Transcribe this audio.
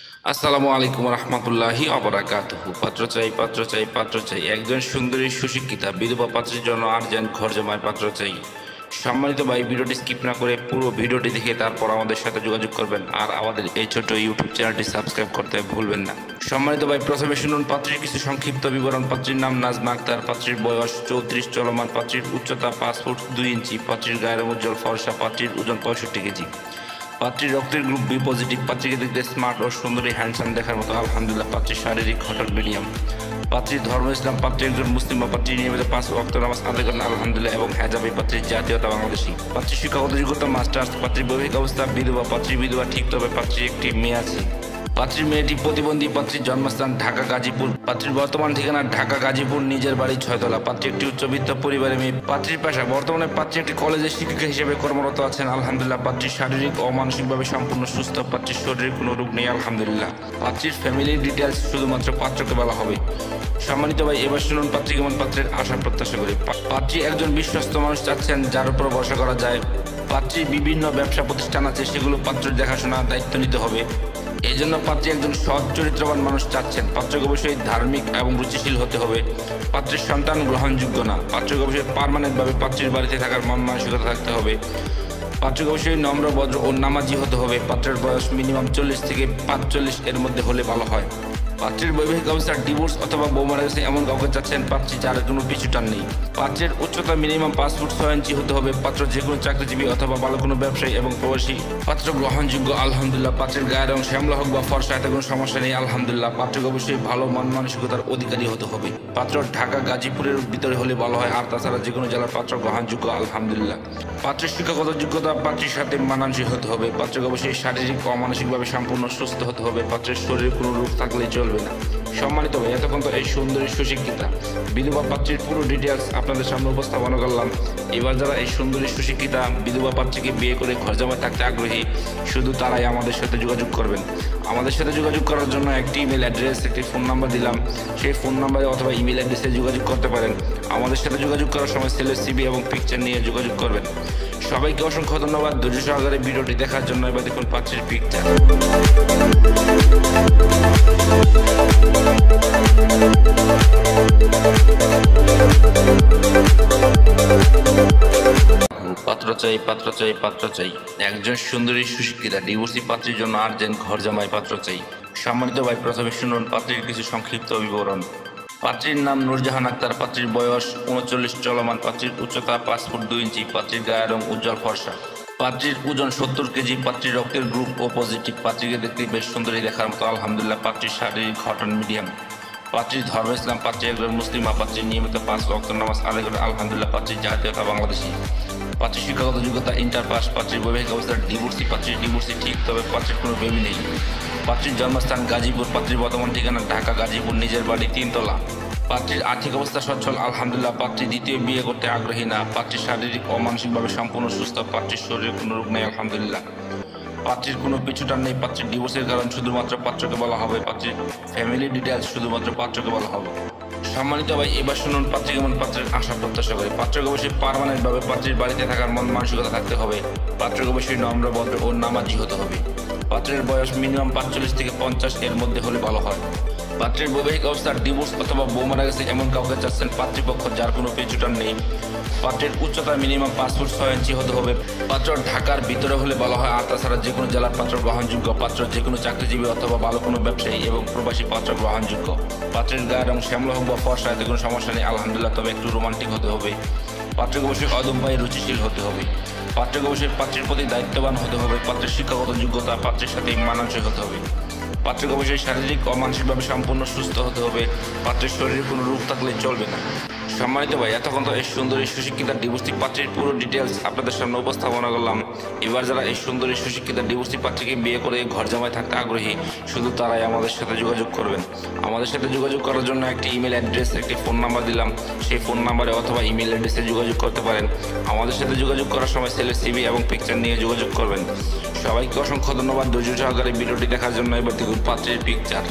আসসালামু আলাইকুম রহমতুল্লাহি অবরাকাতুহু। পাত্র চাই, পাত্র চাই, পাত্র চাই। একজন সুন্দরী সুশিক্ষিতা বিধবা পাত্রের জন্য আর্জেন্ট ঘর জমায় পাত্র চাই। সম্মানিত ভাই, ভিডিওটি স্কিপ না করে পুরো ভিডিওটি দেখে তারপর আমাদের সাথে যোগাযোগ করবেন। আর আমাদের এই ছোট ইউটিউব চ্যানেলটি সাবস্ক্রাইব করতে ভুলবেন না। সম্মানিত ভাই, প্রথমে শুনুন পাত্রীর কিছু সংক্ষিপ্ত বিবরণ। পাত্রীর নাম নাজমা আক্তার, পাত্রীর বয়স 34 চলমান, পাত্রীর উচ্চতা 5 ফুট 2 ইঞ্চি, পাত্রীর গায়ের রং উজ্জ্বল ফর্সা, পাত্রীর ওজন 65 কেজি, পাত্রীর রক্তের গ্রুপ বি পজিটিভ, পাত্রীকে দেখতে স্মার্ট ও সুন্দরী হ্যান্ডসাম দেখার মতো আলহামদুলিল্লাহ, পাত্রীর শারীরিক গঠন মিডিয়াম, পাত্রীর ধর্ম ইসলাম, পাত্রী একজন মুসলিম বা পাত্রী নিয়মিত 5 ওয়াক্ত নামাজ আদায় করেন আলহামদুলিল্লাহ এবং হেজাবি, পাত্রীর জাতীয়তা বাংলাদেশী, পাত্রীর শিক্ষাগত যোগ্যতা মাস্টার্স, পাত্রীর বৈবাহিক অবস্থা বিধবা, পাত্রী বিধবা ঠিক, তবে পাত্রীর একটি মেয়ে আছে। পাত্রীর মেয়েটি প্রতিবন্ধী, পাত্রীর জন্মস্থান ঢাকা গাজীপুর, পাত্রীর বর্তমান ঠিকানা ঢাকা গাজীপুর, নিজের বাড়ি 6 তলা, পাত্রী একটি উচ্চবিত্ত পরিবারের মেয়ে, পাত্রীর পেশা বর্তমানে পাত্রী একটি কলেজের শিক্ষিকা হিসেবে কর্মরত আছেন আলহামদুলিল্লাহ, পাত্রীর শারীরিক ও মানসিকভাবে সম্পূর্ণ সুস্থ, পাত্রীর শরীরে কোনো রোগ নেই আলহামদুলিল্লাহ। পাত্রীর ফ্যামিলির ডিটেলস শুধুমাত্র পাত্রকে বলা হবে। সম্মানিত ভাই, এবার শুনুন পাত্রী কেমন পাত্রের আশা প্রত্যাশা করি। পাত্রী একজন বিশ্বস্ত মানুষ চাচ্ছেন যার উপর ভরসা করা যায়। পাত্রীর বিভিন্ন ব্যবসা প্রতিষ্ঠান আছে, সেগুলো পাত্রের দেখাশোনা দায়িত্ব নিতে হবে। এই জন্য পাত্রী একজন সৎ চরিত্রবান মানুষ চাচ্ছেন। পাত্রকে অবশ্যই ধার্মিক এবং রুচিশীল হতে হবে। পাত্রের সন্তান গ্রহণযোগ্য না। পাত্রকে অবশ্যই পার্মানেন্টভাবে পাত্রীর বাড়িতে থাকার মন মানসিকতা থাকতে হবে। পাত্রকে অবশ্যই নম্র, ভদ্র ও নামাজি হতে হবে। পাত্রের বয়স মিনিমাম 40 থেকে 45 এর মধ্যে হলে ভালো হয়। পাত্রের বৈবাহিক অবস্থা ডিভোর্স অথবা বউ মারা গেছে এমন কাউকে চাচ্ছেন পাত্রী যার কোনো পিছুটান নেই। পাত্রের উচ্চতা মিনিমাম 5 ফুট 6 ইঞ্চি হতে হবে। পাত্র যে কোনো চাকরিজীবী অথবা ভালো কোনো ব্যবসায়ী এবং প্রবাসী। পাত্র গ্রহণযোগ্য আলহামদুলিল্লাহ। পাত্রের গায়ের রং শ্যামলা হোক বা ফর্সা, এতে কোনো সমস্যা নেই আলহামদুলিল্লাহ। পাত্রকে অবশ্যই ভালো মন মানসিকতার অধিকারী হতে হবে। পাত্র ঢাকা গাজীপুরের ভিতরে হলে ভালো হয়, আর তাছাড়া যে কোনো জেলার পাত্র গ্রহণযোগ্য আলহামদুলিল্লাহ। পাত্রের শিক্ষাগত যোগ্যতা পাত্রীর সাথে মানানসই হতে হবে। পাত্রকে অবশ্যই শারীরিক ও মানসিকভাবে সম্পূর্ণ সুস্থ হতে হবে। পাত্রের শরীরে কোনো রোগ থাকলেই চলবে না। সম্মানিত ভাই, এতক্ষণ তো এই সুন্দরী সুশিক্ষিতা বিধবা পাত্রীর পুরো ডিটেলস আপনাদের সামনে উপস্থাপনা করলাম। এবার যারা এই সুন্দরী সুশিক্ষিতা বিধবা পাত্রীকে বিয়ে করে ঘর জামাই থাকতে আগ্রহী, শুধু তারাই আমাদের সাথে যোগাযোগ করবেন। আমাদের সাথে যোগাযোগ করার জন্য একটি ইমেল অ্যাড্রেস, একটি ফোন নাম্বার দিলাম। সেই ফোন নাম্বারে অথবা ইমেল অ্যাড্রেসে যোগাযোগ করতে পারেন। আমাদের সাথে যোগাযোগ করার সময় ছেলের সিভি এবং পিকচার নিয়ে যোগাযোগ করবেন। সবাইকে অসংখ্য ধন্যবাদ ধৈর্য সহকারে ভিডিওটি দেখার জন্য। এবার দেখুন পাত্রীর পিকচার। পাত্র চাই, পাত্র চাই, পাত্র চাই। একজন সুন্দরী সুশিক্ষিতা ডিভোর্সি পাত্রীর জন্য আর্জেন্ট ঘর জামাই পাত্র চাই। সম্মানিত ভাই, প্রথমে শুনুন পাত্রীর কিছু সংক্ষিপ্ত বিবরণ। পাত্রীর নাম নূরজাহান আক্তার, পাত্রীর বয়স 39 চলমান, পাত্রীর উচ্চতা 5 ফুট 2 ইঞ্চি, পাত্রীর গায়ের রং উজ্জ্বল ফর্সা, পাত্রীর ওজন 70 কেজি, পাত্রীর রক্তের গ্রুপ ও পজিটিভ, পাত্রীকে দেখতে বেশ সুন্দরী দেখার মতো আলহামদুলিল্লাহ, পাত্রীর শারীরিক গঠন মিডিয়াম, পাত্রীর ধর্ম ইসলাম, পাত্রী একজন মুসলিম বা পাত্রী নিয়মিত 5 ওয়াক্ত নামাজ আদায় করে আলহামদুলিল্লাহ, পাত্রীর জাতীয়তা বাংলাদেশী, পাত্রীর শিক্ষাগত যোগ্যতা ইন্টার পাস, পাত্রীর বৈবাহিক অবস্থা ডিভোর্সি, পাত্রীর ডিভোর্সি ঠিক, তবে পাত্রীর কোনো বেবি নেই, পাত্রীর জন্মস্থান গাজীপুর, পাত্রীর বর্তমান ঠিকানা ঢাকা গাজীপুর, নিজের বাড়ি 3 তলা, পাত্রীর আর্থিক অবস্থা সচ্ছল আলহামদুলিল্লাহ, পাত্রী দ্বিতীয় বিয়ে করতে আগ্রহী না, পাত্রীর শারীরিক ও মানসিকভাবে সম্পূর্ণ সুস্থ, পাত্রীর শরীরে কোনো রোগ নেই আলহামদুলিল্লাহ, পাত্রীর কোনো পিছুটান নেই। পাত্রীর ডিভোর্সের কারণ শুধুমাত্র পাত্রকে বলা হবে। পাত্রীর ফ্যামিলি ডিটেলস শুধুমাত্র পাত্রকে বলা হবে। সম্মানিত ভাই, এবার শুনুন পাত্রী কেমন পাত্রের আশা প্রত্যাশা করে। পাত্রকে অবশ্যই পার্মানেন্টভাবে পাত্রীর বাড়িতে থাকার মন মানসিকতা থাকতে হবে। পাত্রকে অবশ্যই নম্র, ভদ্র ও নামাজি হতে হবে। পাত্রের বয়স মিনিমাম 45 থেকে 50 এর মধ্যে হলে ভালো হয়। পাত্রের বৈবাহিক অবস্থার ডিভোর্স অথবা বউ মারা গেছে এমন কাউকে চাচ্ছেন পাত্রীপক্ষ যার কোনো পেছুটান নেই। পাত্রের উচ্চতা মিনিমাম 5 ফুট 6 ইঞ্চি হতে হবে। পাত্র ঢাকার ভিতরে হলে ভালো হয়, আর তাছাড়া যে কোনো জেলার পাত্র গ্রহণযোগ্য। পাত্র যে কোনো চাকরিজীবী অথবা ভালো কোনো ব্যবসায়ী এবং প্রবাসী পাত্র গ্রহণযোগ্য। পাত্রের গায়ের রং শ্যামলা হোক বা ফর্সা, এতে কোনো সমস্যা নেই আলহামদুলিল্লাহ, তবে একটু রোমান্টিক হতে হবে। পাত্রকে অবশ্যই অদম্পায়ী রুচিশীল হতে হবে। পাত্রকে অবশ্যই পাত্রের প্রতি দায়িত্ববান হতে হবে। পাত্রের শিক্ষাগত যোগ্যতা পাত্রের সাথে মানানসই হতে হবে। পাত্রকে অবশ্যই শারীরিক ও মানসিকভাবে সম্পূর্ণ সুস্থ হতে হবে। পাত্রের শরীরে কোনো রোগ থাকলে চলবে না। সম্মানিত ভাই, এতক্ষণ তো এই সুন্দরী সুশিক্ষিতা ডিভোর্সি পাত্রীর পুরো ডিটেলস আপনাদের সামনে উপস্থাপনা করলাম। এবার যারা এই সুন্দরী সুশিক্ষিতা ডিভোর্সি পাত্রীকে বিয়ে করে ঘর জামাই থাকতে আগ্রহী, শুধু তারাই আমাদের সাথে যোগাযোগ করবেন। আমাদের সাথে যোগাযোগ করার জন্য একটি ইমেল অ্যাড্রেস, একটি ফোন নাম্বার দিলাম। সেই ফোন নাম্বারে অথবা ইমেল অ্যাড্রেসে যোগাযোগ করতে পারেন। আমাদের সাথে যোগাযোগ করার সময় ছেলের সিভি এবং পিকচার নিয়ে যোগাযোগ করবেন। সবাইকে অসংখ্য ধন্যবাদ ধৈর্য সহকারে ভিডিওটি দেখার জন্য। এবার দেখুন পাত্রের পিকচার।